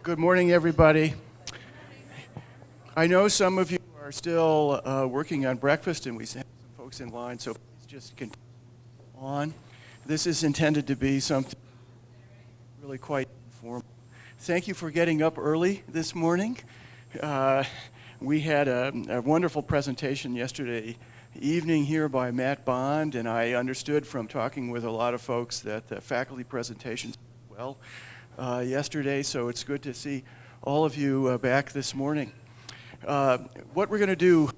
Good morning, everybody. I know some of you are still working on breakfast, and we have some folks in line, so please just continue on. This is intended to be something really quite informal. Thank you for getting up early this morning. We had a wonderful presentation yesterday evening here by Matt Bond, and I understood from talking with a lot of folks that the faculty presentations went well yesterday, so it's good to see all of you back this morning. What we're going to do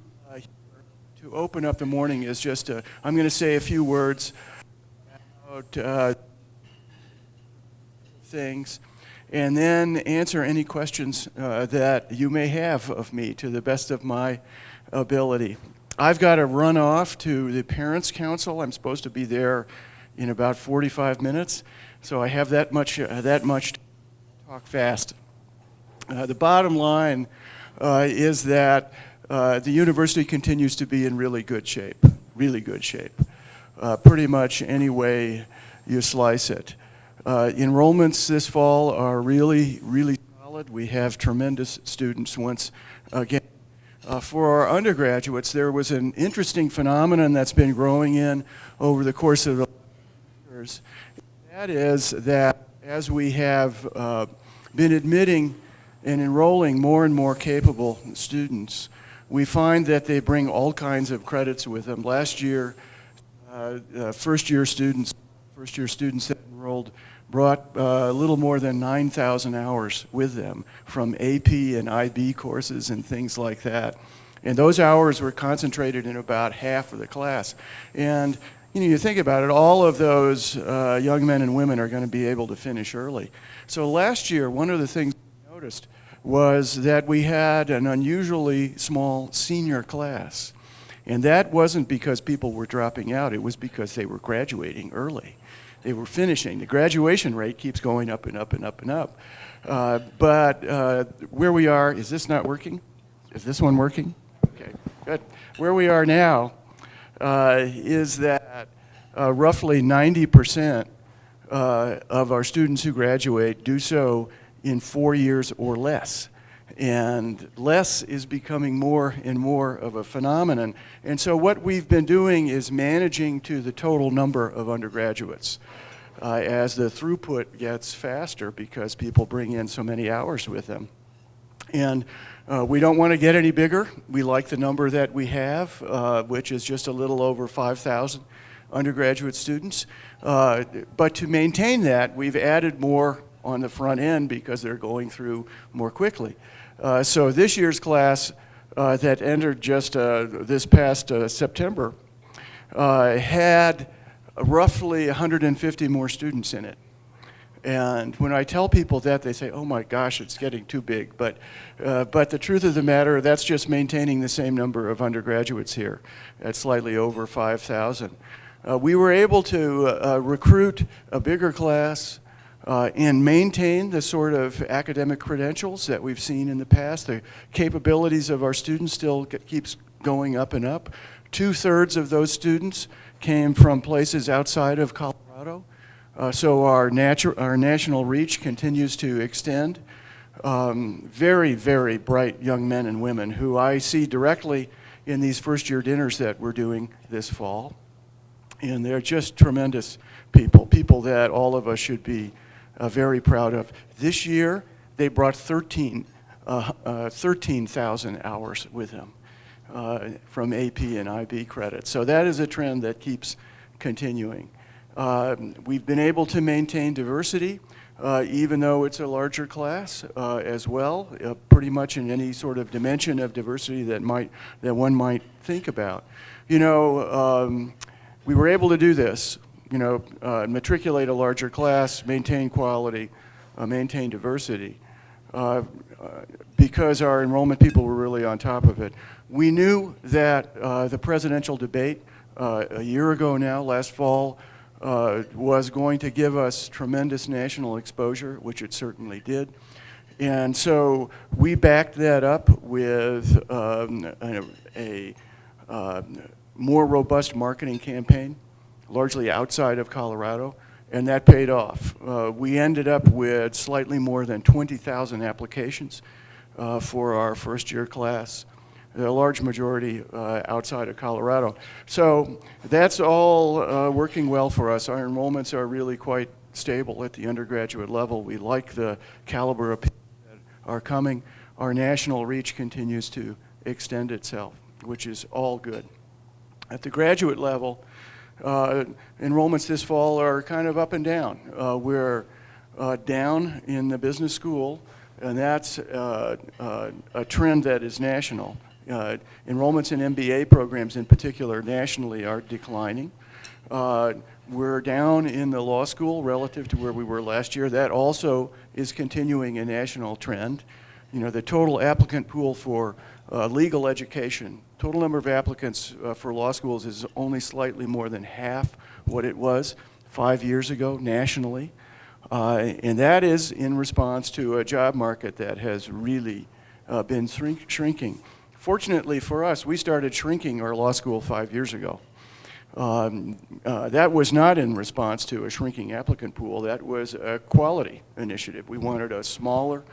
to open up the morning is just, I'm going to say a few words about things, and then answer any questions that you may have of me to the best of my ability. I've got to run off to the Parents' Council. I'm supposed to be there in about 45 minutes, so I have that much to talk fast. The bottom line is that the university continues to be in really good shape, pretty much any way you slice it. Enrollments this fall are really solid. We have tremendous students once again. For our undergraduates, there was an interesting phenomenon that's been growing in over the course of the years. That is that as we have been admitting and enrolling more and more capable students, we find that they bring all kinds of credits with them. Last year, first-year students that enrolled brought a little more than 9,000 hours with them from AP and IB courses and things like that. And those hours were concentrated in about half of the class. And you think about it, all of those young men and women are going to be able to finish early. So last year, one of the things we noticed was that we had an unusually small senior class. And that wasn't because people were dropping out, it was because they were graduating early. They were finishing. The graduation rate keeps going up and up and up and up. But where we are, is this not working? Is this one working? Okay, good. Where we are now is that roughly 90% of our students who graduate do so in 4 years or less. And less is becoming more and more of a phenomenon. And so what we've been doing is managing to the total number of undergraduates as the throughput gets faster because people bring in so many hours with them. And we don't want to get any bigger. We like the number that we have, which is just a little over 5,000 undergraduate students. But to maintain that, we've added more on the front end because they're going through more quickly. So this year's class that entered just this past September had roughly 150 more students in it. And when I tell people that, they say, oh my gosh, it's getting too big. But the truth of the matter, that's just maintaining the same number of undergraduates here at slightly over 5,000. We were able to recruit a bigger class and maintain the sort of academic credentials that we've seen in the past. The capabilities of our students still keeps going up and up. 2/3 of those students came from places outside of Colorado. So our national reach continues to extend. Very bright young men and women who I see directly in these first-year dinners that we're doing this fall. And they're just tremendous people that all of us should be very proud of. This year, they brought 13,000 hours with them from AP and IB credits. So that is a trend that keeps continuing. We've been able to maintain diversity, even though it's a larger class as well, pretty much in any sort of dimension of diversity that one might think about. We were able to do this, matriculate a larger class, maintain quality, maintain diversity, because our enrollment people were really on top of it. We knew that the presidential debate a year ago now, last fall, was going to give us tremendous national exposure, which it certainly did. And so we backed that up with a more robust marketing campaign, largely outside of Colorado, and that paid off. We ended up with slightly more than 20,000 applications for our first-year class, a large majority outside of Colorado. So that's all working well for us. Our enrollments are really quite stable at the undergraduate level. We like the caliber of people that are coming. Our national reach continues to extend itself, which is all good. At the graduate level, enrollments this fall are kind of up and down. We're down in the business school, and that's a trend that is national. Enrollments in MBA programs in particular nationally are declining. We're down in the law school relative to where we were last year. That also is continuing a national trend. You know, the total applicant pool for legal education, total number of applicants for law schools is only slightly more than half what it was 5 years ago nationally. And that is in response to a job market that has really been shrinking. Fortunately for us, we started shrinking our law school 5 years ago. That was not in response to a shrinking applicant pool. That was a quality initiative. We wanted a smaller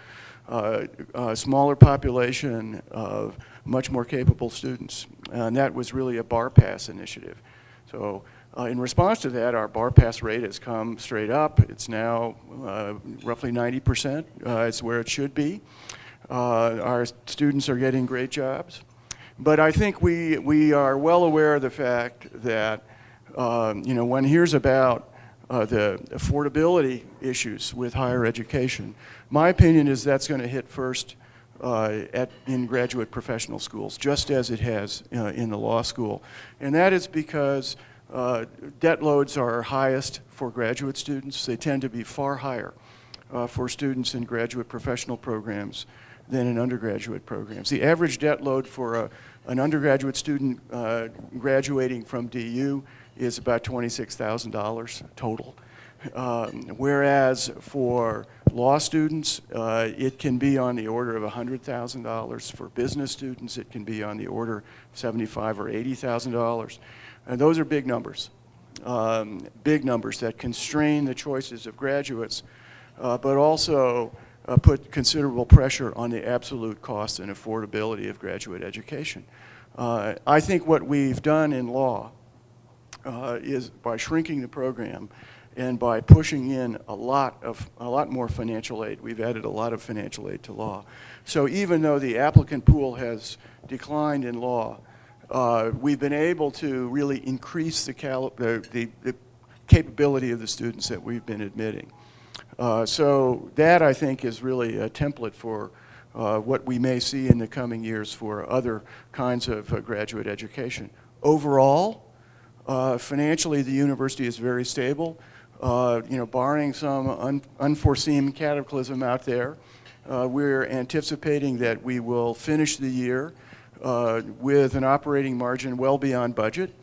population of much more capable students, and that was really a bar pass initiative. So in response to that, our bar pass rate has come straight up. It's now roughly 90%. It's where it should be. Our students are getting great jobs. But I think we are well aware of the fact that you know, one hears about the affordability issues with higher education. My opinion is that's going to hit first in graduate professional schools, just as it has in the law school. And that is because debt loads are highest for graduate students. They tend to be far higher for students in graduate professional programs than in undergraduate programs. The average debt load for an undergraduate student graduating from DU is about $26,000 total. Whereas for law students, it can be on the order of $100,000. For business students, it can be on the order of $75,000 or $80,000. And those are big numbers that constrain the choices of graduates, but also put considerable pressure on the absolute cost and affordability of graduate education. I think what we've done in law is by shrinking the program and by pushing in a lot more financial aid. We've added a lot of financial aid to law. So even though the applicant pool has declined in law, we've been able to really increase the capability of the students that we've been admitting. So that, I think, is really a template for what we may see in the coming years for other kinds of graduate education. Overall, financially, the university is very stable. You know, barring some unforeseen cataclysm out there, we're anticipating that we will finish the year with an operating margin well beyond budget.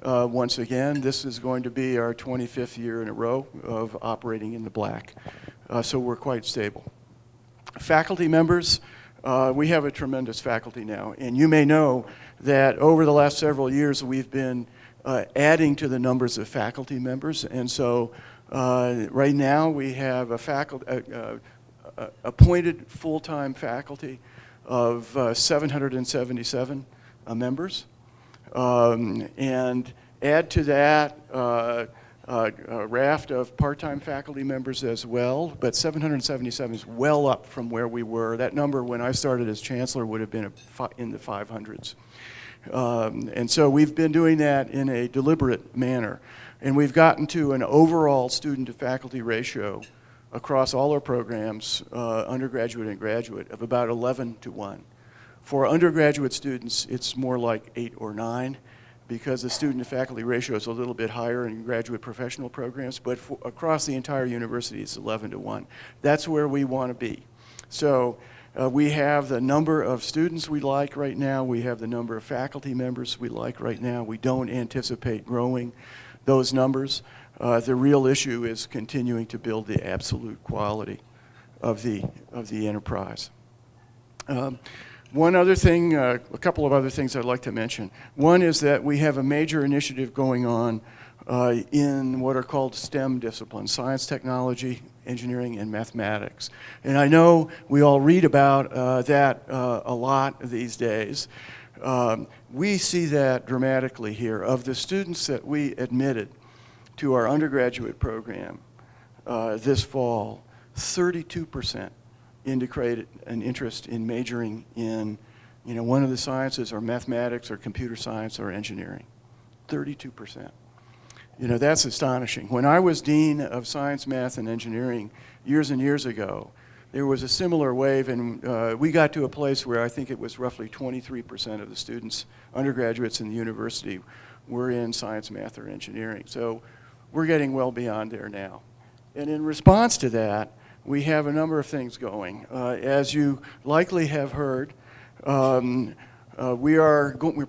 Once again, this is going to be our 25th year in a row of operating in the black. So we're quite stable. Faculty members, we have a tremendous faculty now. And you may know that over the last several years, we've been adding to the numbers of faculty members. And so right now we have a appointed full-time faculty of 777 members. And add to that a raft of part-time faculty members as well, but 777 is well up from where we were. That number, when I started as chancellor, would have been in the 500s. And so we've been doing that in a deliberate manner. And we've gotten to an overall student-to-faculty ratio across all our programs, undergraduate and graduate, of about 11:1. For undergraduate students, it's more like 8 or 9 because the student-to-faculty ratio is a little bit higher in graduate professional programs, but across the entire university, it's 11:1. That's where we want to be. So we have the number of students we like right now. We have the number of faculty members we like right now. We don't anticipate growing those numbers. The real issue is continuing to build the absolute quality of the enterprise. One other thing, a couple of other things I'd like to mention. One is that we have a major initiative going on in what are called STEM disciplines: science, technology, engineering, and mathematics. And I know we all read about that a lot these days. We see that dramatically here. Of the students that we admitted to our undergraduate program this fall, 32% indicated an interest in majoring in one of the sciences, or mathematics, or computer science, or engineering. 32%. That's astonishing. When I was dean of science, math, and engineering years and years ago, there was a similar wave, and we got to a place where I think it was roughly 23% of the students, undergraduates in the university, were in science, math, or engineering. So we're getting well beyond there now. And in response to that, we have a number of things going. As you likely have heard, we're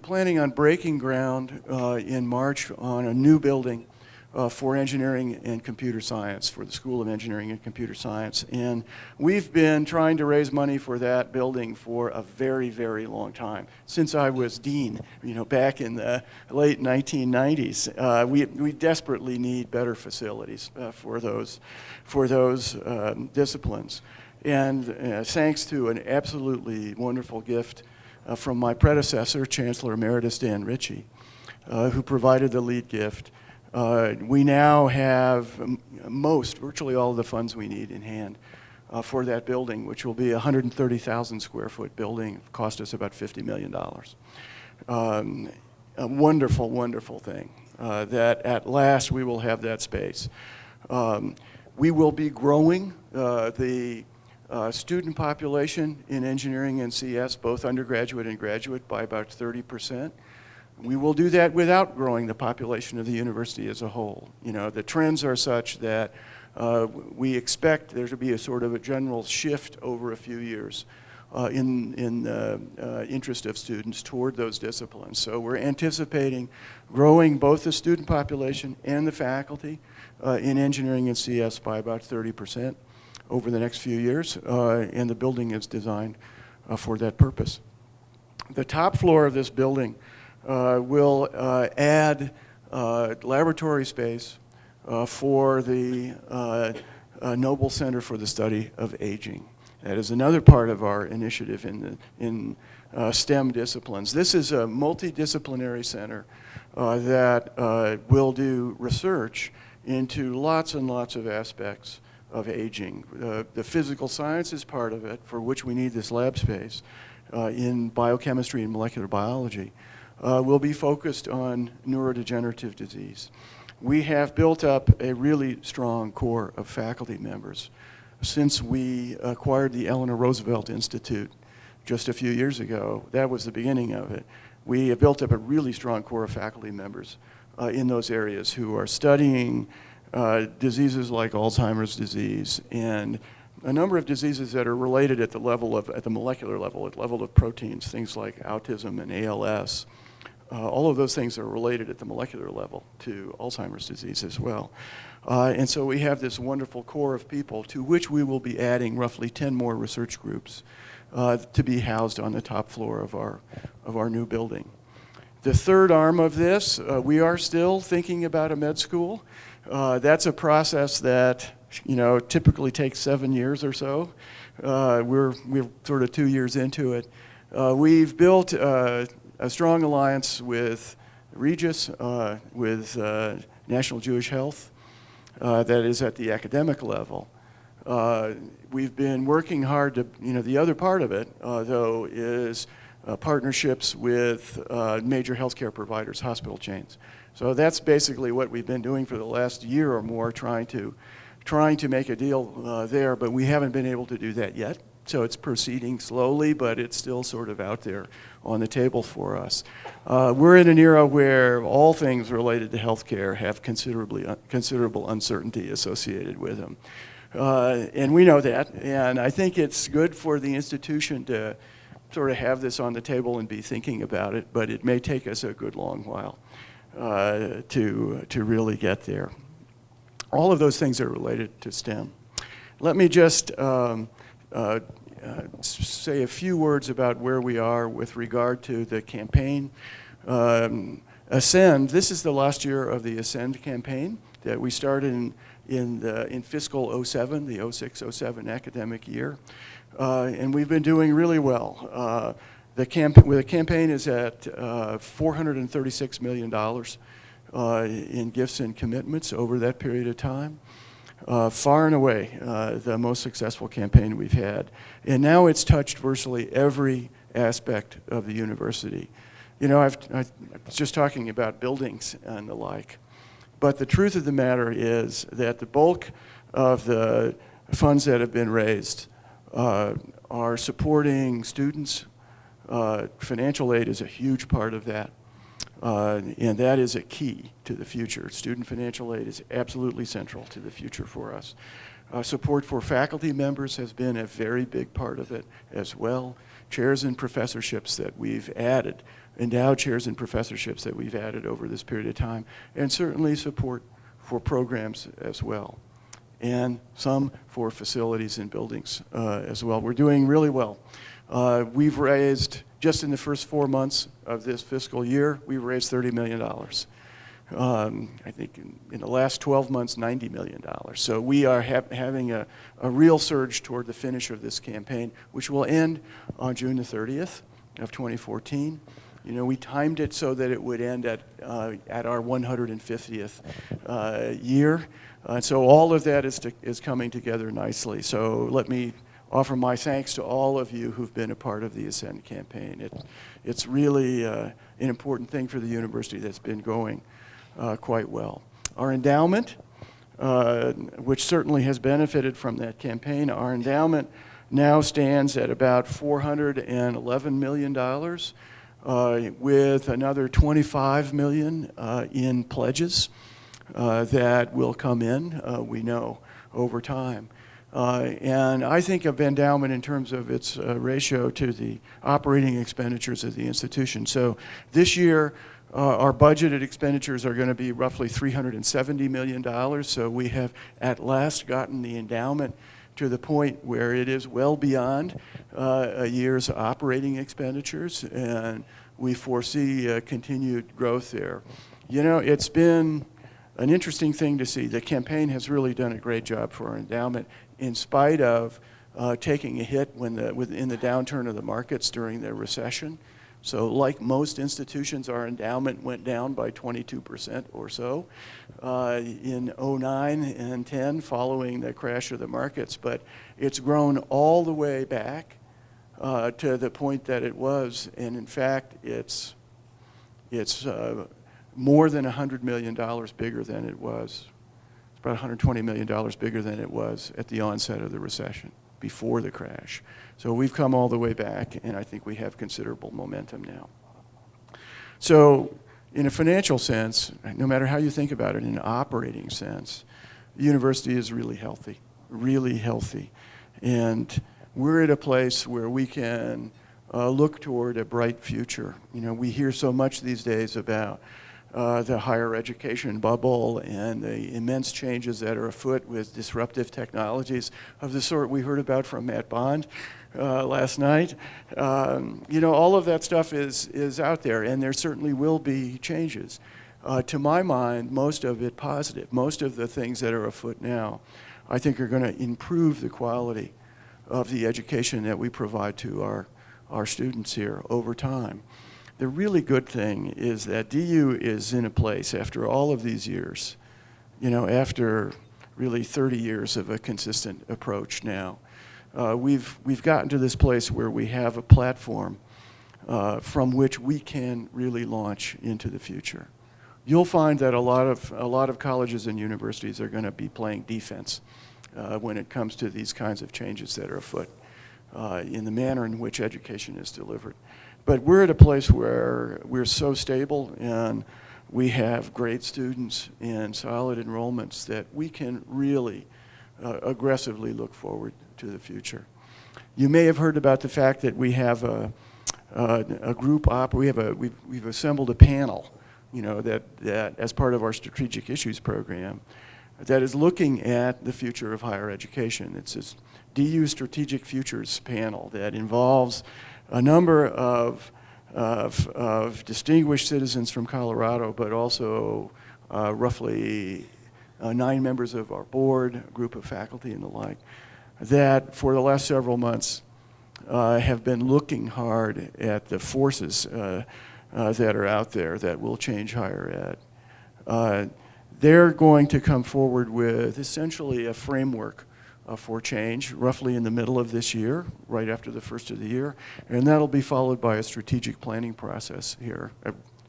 planning on breaking ground in March on a new building for engineering and computer science, for the School of Engineering and Computer Science. And we've been trying to raise money for that building for a very, very long time. Since I was dean, back in the late 1990s, we desperately need better facilities for those disciplines. And thanks to an absolutely wonderful gift from my predecessor, Chancellor Emeritus Dan Ritchie, who provided the lead gift, we now have virtually all of the funds we need in hand for that building, which will be a 130,000 square foot building, cost us about $50 million. A wonderful, wonderful thing that at last we will have that space. We will be growing the student population in engineering and CS, both undergraduate and graduate, by about 30%. We will do that without growing the population of the university as a whole. The trends are such that we expect there to be a sort of a general shift over a few years in the interest of students toward those disciplines. So we're anticipating growing both the student population and the faculty in engineering and CS by about 30% over the next few years, and the building is designed for that purpose. The top floor of this building will add laboratory space for the Noble Center for the Study of Aging. That is another part of our initiative in STEM disciplines. This is a multidisciplinary center that will do research into lots and lots of aspects of aging. The physical science is part of it, for which we need this lab space in biochemistry and molecular biology. Will be focused on neurodegenerative disease. We have built up a really strong core of faculty members since we acquired the Eleanor Roosevelt Institute just a few years ago. That was the beginning of it. We have built up a really strong core of faculty members in those areas who are studying diseases like Alzheimer's disease and a number of diseases that are related at the molecular level, at the level of proteins, things like autism and ALS. All of those things are related at the molecular level to Alzheimer's disease as well. And so we have this wonderful core of people to which we will be adding roughly 10 more research groups to be housed on the top floor of our new building. The third arm of this, we are still thinking about a med school. That's a process that typically takes 7 years or so. We're sort of 2 years into it. We've built a strong alliance with Regis, with National Jewish Health, that is at the academic level. We've been working hard to, the other part of it, though, is partnerships with major healthcare providers, hospital chains. So that's basically what we've been doing for the last year or more, trying to make a deal there, but we haven't been able to do that yet. So it's proceeding slowly, but it's still sort of out there on the table for us. We're in an era where all things related to healthcare have considerable uncertainty associated with them. And we know that, and I think it's good for the institution to sort of have this on the table and be thinking about it, but it may take us a good long while to really get there. All of those things are related to STEM. Let me just say a few words about where we are with regard to the campaign. Ascend, this is the last year of the Ascend campaign that we started in fiscal '07, the '06-'07 academic year. And we've been doing really well. The campaign is at $436 million in gifts and commitments over that period of time. Far and away the most successful campaign we've had. And now it's touched virtually every aspect of the university. You know, I was just talking about buildings and the like. But the truth of the matter is that the bulk of the funds that have been raised are supporting students. Financial aid is a huge part of that. And that is a key to the future. Student financial aid is absolutely central to the future for us. Support for faculty members has been a very big part of it as well. Chairs and professorships that we've added, endowed chairs and professorships that we've added over this period of time, and certainly support for programs as well, and some for facilities and buildings as well. We're doing really well. We've raised, just in the first 4 months of this fiscal year, we've raised $30 million. I think in the last 12 months, $90 million. So we are having a real surge toward the finish of this campaign, which will end on June the 30th of 2014. You know, we timed it so that it would end at our 150th year. And so all of that is coming together nicely. So let me offer my thanks to all of you who've been a part of the Ascend campaign. It's really an important thing for the university that's been going quite well. Our endowment, which certainly has benefited from that campaign, our endowment now stands at about $411 million, with another $25 million in pledges that will come in, we know, over time. And I think of endowment in terms of its ratio to the operating expenditures of the institution. So this year, our budgeted expenditures are going to be roughly $370 million. So we have at last gotten the endowment to the point where it is well beyond a year's operating expenditures, and we foresee continued growth there. You know, it's been an interesting thing to see. The campaign has really done a great job for our endowment in spite of taking a hit in the downturn of the markets during the recession. So like most institutions, our endowment went down by 22% or so in '09 and '10 following the crash of the markets. But it's grown all the way back to the point that it was. And in fact, it's more than $100 million bigger than it was. It's about $120 million bigger than it was at the onset of the recession, before the crash. So we've come all the way back, and I think we have considerable momentum now. So in a financial sense, no matter how you think about it, in an operating sense, the university is really healthy, really healthy. And we're at a place where we can look toward a bright future. You know, we hear so much these days about the higher education bubble and the immense changes that are afoot with disruptive technologies of the sort we heard about from Matt Bond last night. You know, all of that stuff is out there, and there certainly will be changes. To my mind, most of it positive. Most of the things that are afoot now, I think, are going to improve the quality of the education that we provide to our students here over time. The really good thing is that DU is in a place after all of these years, you know, after really 30 years of a consistent approach now. We've gotten to this place where we have a platform from which we can really launch into the future. You'll find that a lot of colleges and universities are going to be playing defense when it comes to these kinds of changes that are afoot in the manner in which education is delivered. But we're at a place where we're so stable and we have great students and solid enrollments that we can really aggressively look forward to the future. You may have heard about the fact that we have a group we've assembled a panel, you know, that as part of our strategic issues program that is looking at the future of higher education. It's this DU Strategic Futures panel that involves a number of of distinguished citizens from Colorado, but also roughly 9 members of our board, a group of faculty and the like, that for the last several months have been looking hard at the forces that are out there that will change higher ed. They're going to come forward with essentially a framework for change, roughly in the middle of this year, right after the first of the year, and that'll be followed by a strategic planning process here,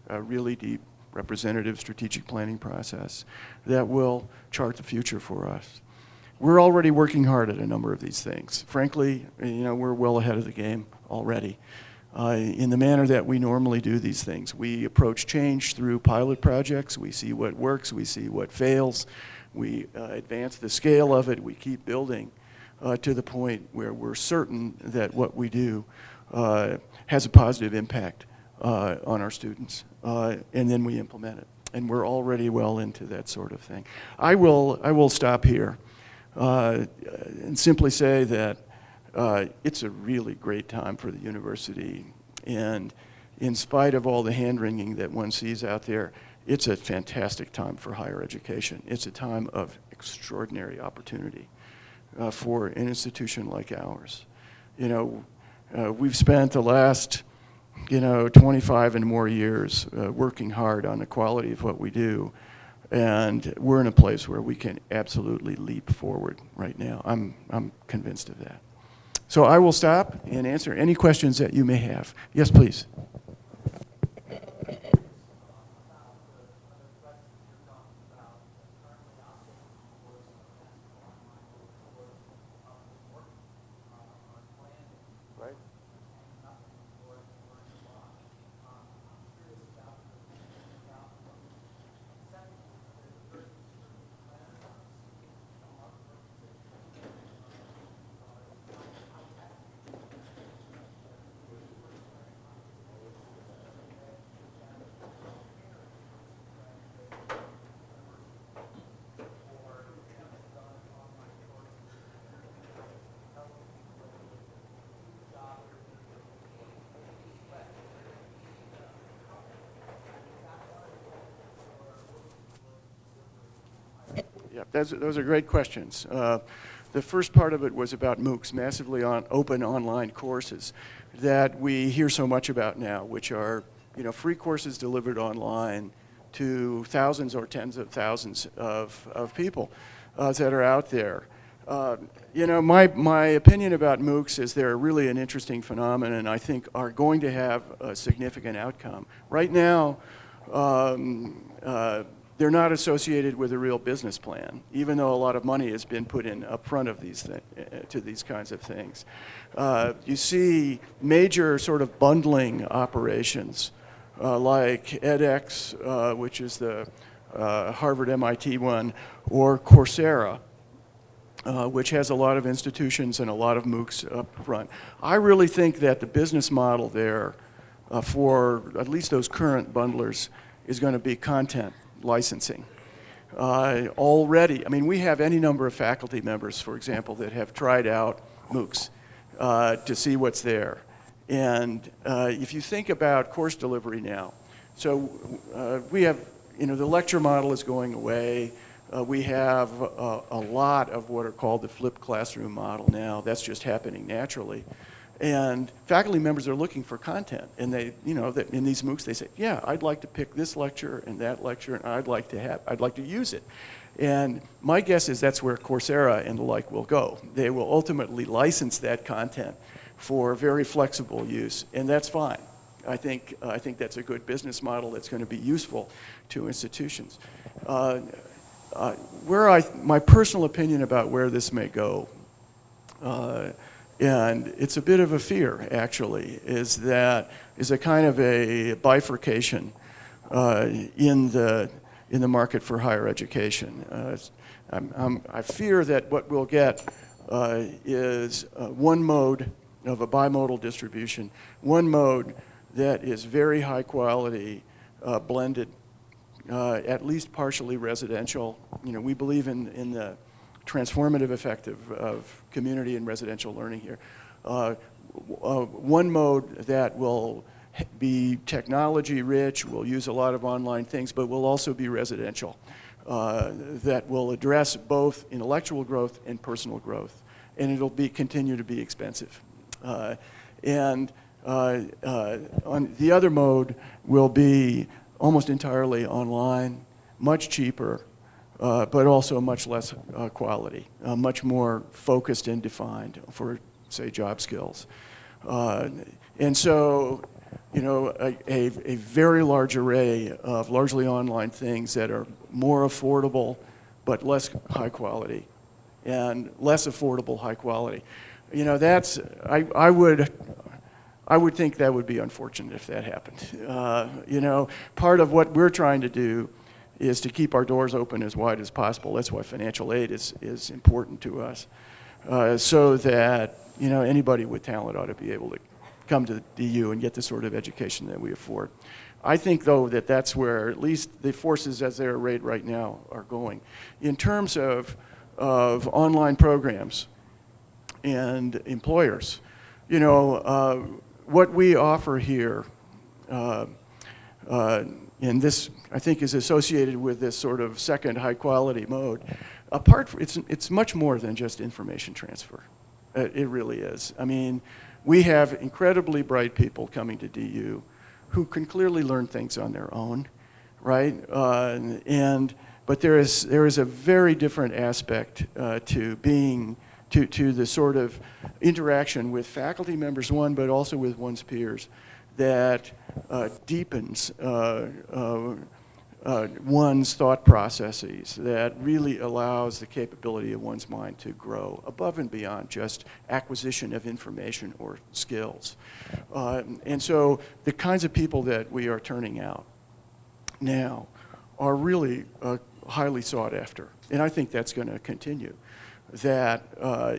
a really deep representative strategic planning process that will chart the future for us. We're already working hard at a number of these things. Frankly, we're well ahead of the game already. In the manner that we normally do these things, we approach change through pilot projects. We see what works, we see what fails. We advance the scale of it. We keep building to the point where we're certain that what we do has a positive impact on our students, and then we implement it. And we're already well into that sort of thing. I will stop here and simply say that it's a really great time for the university, and in spite of all the hand-wringing that one sees out there, it's a fantastic time for higher education. It's a time of extraordinary opportunity for an institution like ours. We've spent the last 25 and more years working hard on the quality of what we do, and we're in a place where we can absolutely leap forward right now. I'm convinced of that. So I will stop and answer any questions that you may have. Yes, please. Yeah, those are great questions. The first part of it was about MOOCs, massively open online courses that we hear so much about now, which are free courses delivered online to thousands or tens of thousands of people that are out there. My opinion about MOOCs is they're really an interesting phenomenon, and I think are going to have a significant outcome. Right now, they're not associated with a real business plan, even though a lot of money has been put in up front of to these kinds of things. You see major sort of bundling operations like edX, which is the Harvard MIT one, or Coursera, which has a lot of institutions and a lot of MOOCs up front. I really think that the business model there for at least those current bundlers is going to be content licensing. Already, we have any number of faculty members, for example, that have tried out MOOCs to see what's there. And if you think about course delivery now, so we have, the lecture model is going away. We have a lot of what are called the flipped classroom model now. That's just happening naturally. And faculty members are looking for content, and they, that in these MOOCs they say, yeah, I'd like to pick this lecture and that lecture, and I'd like to use it. And my guess is that's where Coursera and the like will go. They will ultimately license that content for very flexible use, and that's fine. I think that's a good business model that's going to be useful to institutions. My personal opinion about where this may go, and it's a bit of a fear, actually, is a kind of a bifurcation in the market for higher education. I fear that what we'll get is one mode of a bimodal distribution, one mode that is very high quality, blended, at least partially residential. We believe in the transformative effect of community and residential learning here. One mode that will be technology rich, will use a lot of online things, but will also be residential. That will address both intellectual growth and personal growth. And it'll continue to be expensive. On the other mode will be almost entirely online, much cheaper, but also much less quality, much more focused and defined for, say, job skills. And so, you know, a very large array of largely online things that are more affordable but less high quality, and less affordable high quality. You know, that's, I would think that would be unfortunate if that happened. You know, part of what we're trying to do is to keep our doors open as wide as possible. That's why financial aid is important to us, so that, you know, anybody with talent ought to be able to come to the DU and get the sort of education that we afford. I think, though, that that's where at least the forces as they're arrayed right now are going. In terms of online programs and employers, you know, what we offer here, and this, I think, is associated with this sort of second high-quality mode. It's much more than just information transfer. It really is. I mean, we have incredibly bright people coming to DU who can clearly learn things on their own, right? But there is a very different aspect to the sort of interaction with faculty members, one, but also with one's peers, that deepens one's thought processes, that really allows the capability of one's mind to grow above and beyond just acquisition of information or skills. And so the kinds of people that we are turning out now are really highly sought after. And I think that's going to continue. That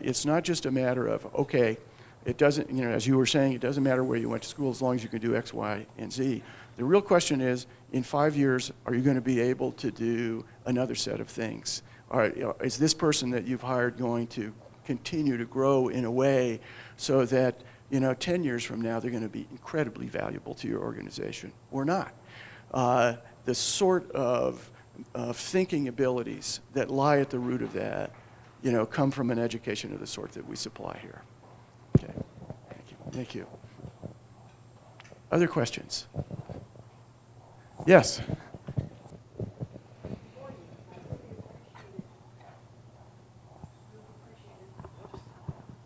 it's not just a matter of, okay, it doesn't, you know, as you were saying, it doesn't matter where you went to school as long as you can do X, Y, and Z. The real question is, in 5 years, are you going to be able to do another set of things? Is this person that you've hired going to continue to grow in a way so that, you know, 10 years from now, they're going to be incredibly valuable to your organization, or not? The sort of thinking abilities that lie at the root of that, you know, come from an education of the sort that we supply here. Okay, thank you. Thank you. Other questions? Yes.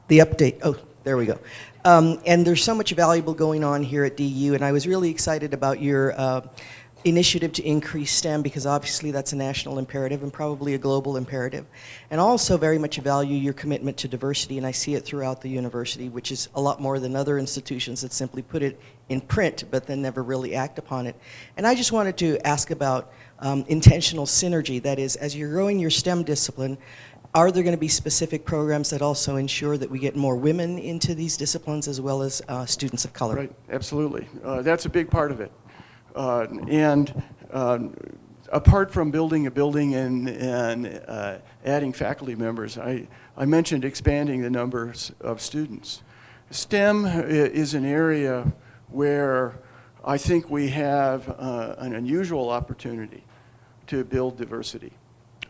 The update, oh, there we go. And there's so much valuable going on here at DU, and I was really excited about your initiative to increase STEM, because obviously that's a national imperative and probably a global imperative. And also very much value your commitment to diversity, and I see it throughout the university, which is a lot more than other institutions that simply put it in print but then never really act upon it. And I just wanted to ask about intentional synergy. That is, as you're growing your STEM discipline, are there going to be specific programs that also ensure that we get more women into these disciplines as well as students of color? Right, absolutely. That's a big part of it. Apart from building a building and adding faculty members, I mentioned expanding the numbers of students. STEM is an area where I think we have an unusual opportunity to build diversity.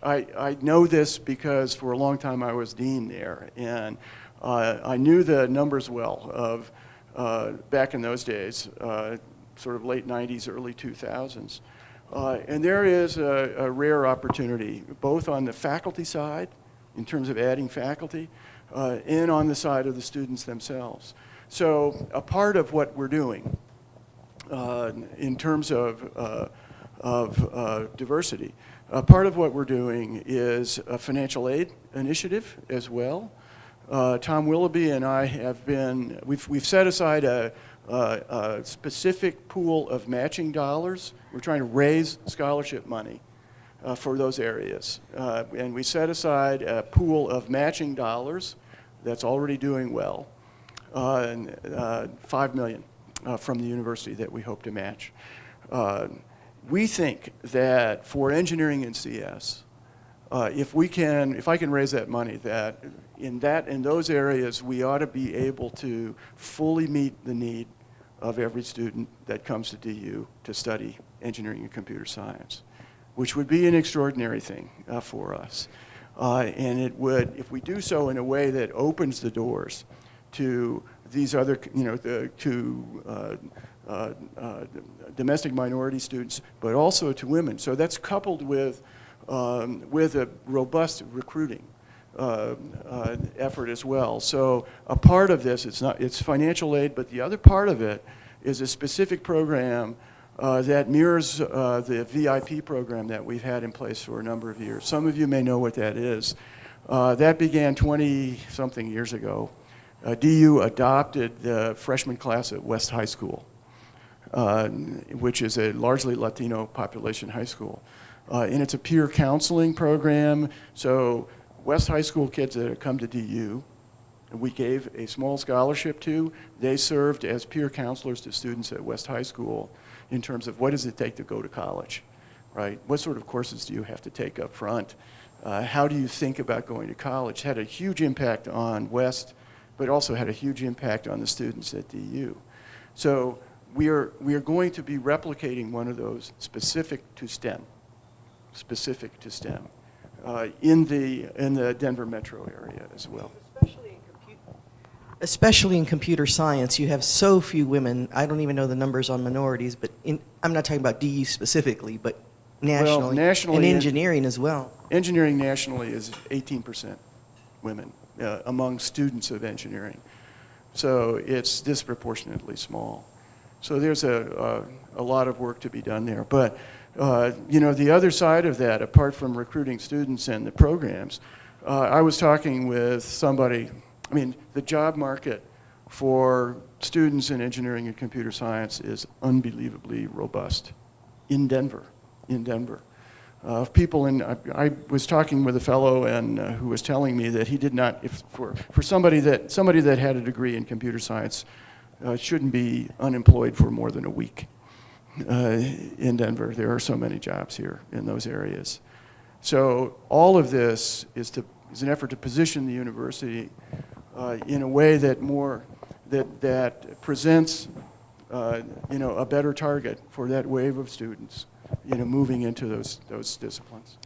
I know this because for a long time I was dean there, and I knew the numbers well of back in those days, sort of late 90s, early 2000s. And there is a rare opportunity, both on the faculty side, in terms of adding faculty, and on the side of the students themselves. So a part of what we're doing in terms of diversity, part of what we're doing is a financial aid initiative as well. Tom Willoughby and I have been, we've set aside a specific pool of matching dollars. We're trying to raise scholarship money for those areas. And we set aside a pool of matching dollars that's already doing well, $5 million from the university that we hope to match. We think that for engineering and CS, if I can raise that money, that in those areas we ought to be able to fully meet the need of every student that comes to DU to study engineering and computer science, which would be an extraordinary thing for us. And it would, if we do so in a way that opens the doors to these other, domestic minority students, but also to women. So that's coupled with a robust recruiting effort as well. So a part of this, it's financial aid, but the other part of it is a specific program that mirrors the VIP program that we've had in place for a number of years. Some of you may know what that is. That began 20-something years ago. DU adopted the freshman class at West High School, which is a largely Latino population high school. And it's a peer counseling program. So West High School kids that have come to DU, we gave a small scholarship to, they served as peer counselors to students at West High School in terms of what does it take to go to college, right? What sort of courses do you have to take up front? How do you think about going to college? Had a huge impact on West, but also had a huge impact on the students at DU. So we are going to be replicating one of those specific to STEM, in the Denver metro area as well. Especially in computer science, you have so few women. I don't even know the numbers on minorities, but I'm not talking about DU specifically, but nationally, well, nationally and engineering as well. Engineering nationally is 18% women among students of engineering. So it's disproportionately small. So there's a lot of work to be done there. But the other side of that, apart from recruiting students and the programs, I was talking with somebody. I mean, the job market for students in engineering and computer science is unbelievably robust in Denver. I was talking with a fellow and who was telling me that he did not, for somebody that had a degree in computer science, shouldn't be unemployed for more than a week in Denver. There are so many jobs here in those areas. So all of this is an effort to position the university in a way that presents a better target for that wave of students moving into those disciplines.